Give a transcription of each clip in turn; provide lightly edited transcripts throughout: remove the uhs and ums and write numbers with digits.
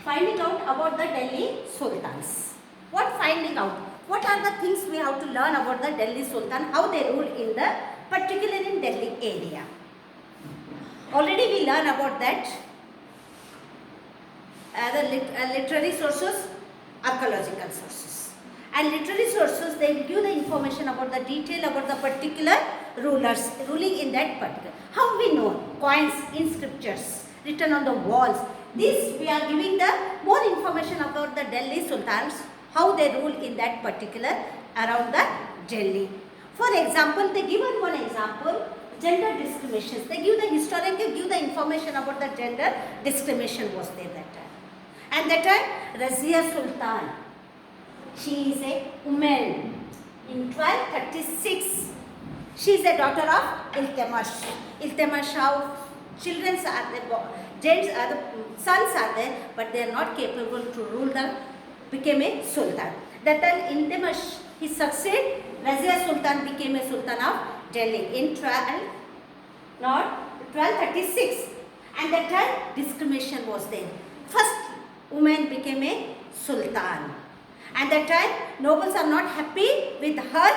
Finding out about the Delhi Sultans. What finding out? What are the things we have to learn about the Delhi Sultan, how they rule in the, particularly in Delhi area. Already we learn about that. The literary sources, archaeological sources. And literary sources, they will give the information about the detail about the particular rulers ruling in that particular. How we know? Coins, inscriptures written on the walls. This we are giving the more information about the Delhi Sultans, how they rule in that particular around the Delhi. For example, they give one example, gender discriminations. They give the historian give the information about the gender discrimination was there that time. And that time Razia Sultan, she is a woman in 1236. She is a daughter of Iltutmish. Iltutmish, how children are there, gents are the sons are there, but they are not capable to rule the, became a sultan. That time Iltutmish, he succeeded, Razia Sultan became a sultan of Delhi in 1236. And that time discrimination was there. First woman became a sultan. And that time nobles are not happy with her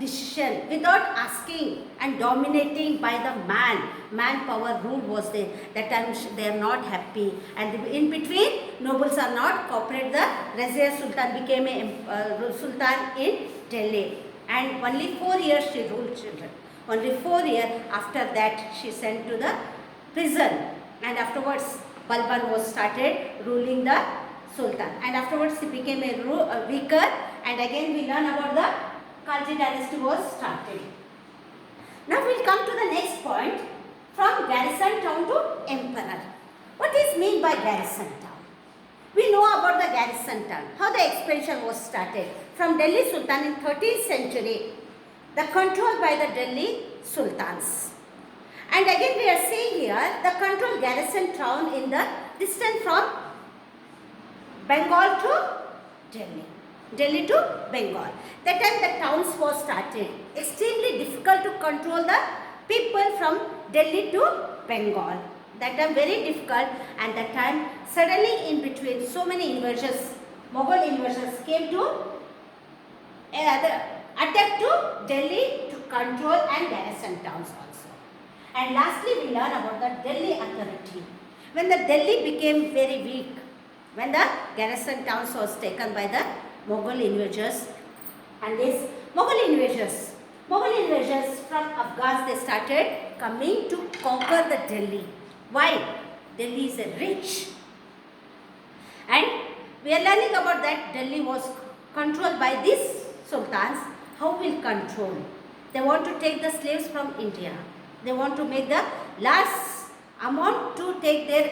decision without asking and dominating by the man. Manpower rule was there. That time they are not happy. And in between, nobles are not cooperated. The Razia Sultan became a sultan in Delhi. And only 4 years she ruled children. Only 4 years. After that, she sent to the prison. And afterwards, Balban was started ruling the sultan. And afterwards, he became a weaker. And again, we learn about the Khalji dynasty was started. Now we will come to the next point, from garrison town to emperor. What is mean by garrison town? We know about the garrison town, how the expansion was started. From Delhi Sultan in 13th century, the control by the Delhi Sultans. And again we are seeing here, the control garrison town in the distance from Bengal to Delhi. Delhi to Bengal. That time the towns was started. Extremely difficult to control the people from Delhi to Bengal. That time very difficult, and that time suddenly in between so many invasions, Mughal invasions came to attack to Delhi to control and garrison towns also. And lastly we learn about the Delhi authority. When the Delhi became very weak, when the garrison towns was taken by the Mughal invaders, and this Mughal invaders from Afghans, they started coming to conquer the Delhi. Why? Delhi is a rich, and we are learning about that Delhi was controlled by these sultans. How will control? They want to take the slaves from India. They want to make the last amount to take their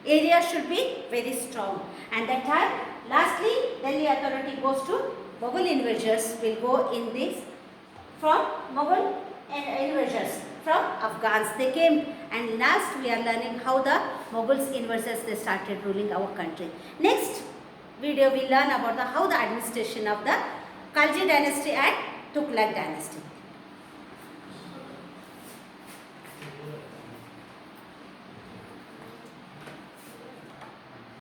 area should be very strong. And that time, lastly, Delhi authority goes to Mughal invaders will go in this from Mughal invaders from Afghans. They came, and last we are learning how the Mughals invaders they started ruling our country. Next video we learn about how the administration of the Khalji dynasty and Tughlaq dynasty.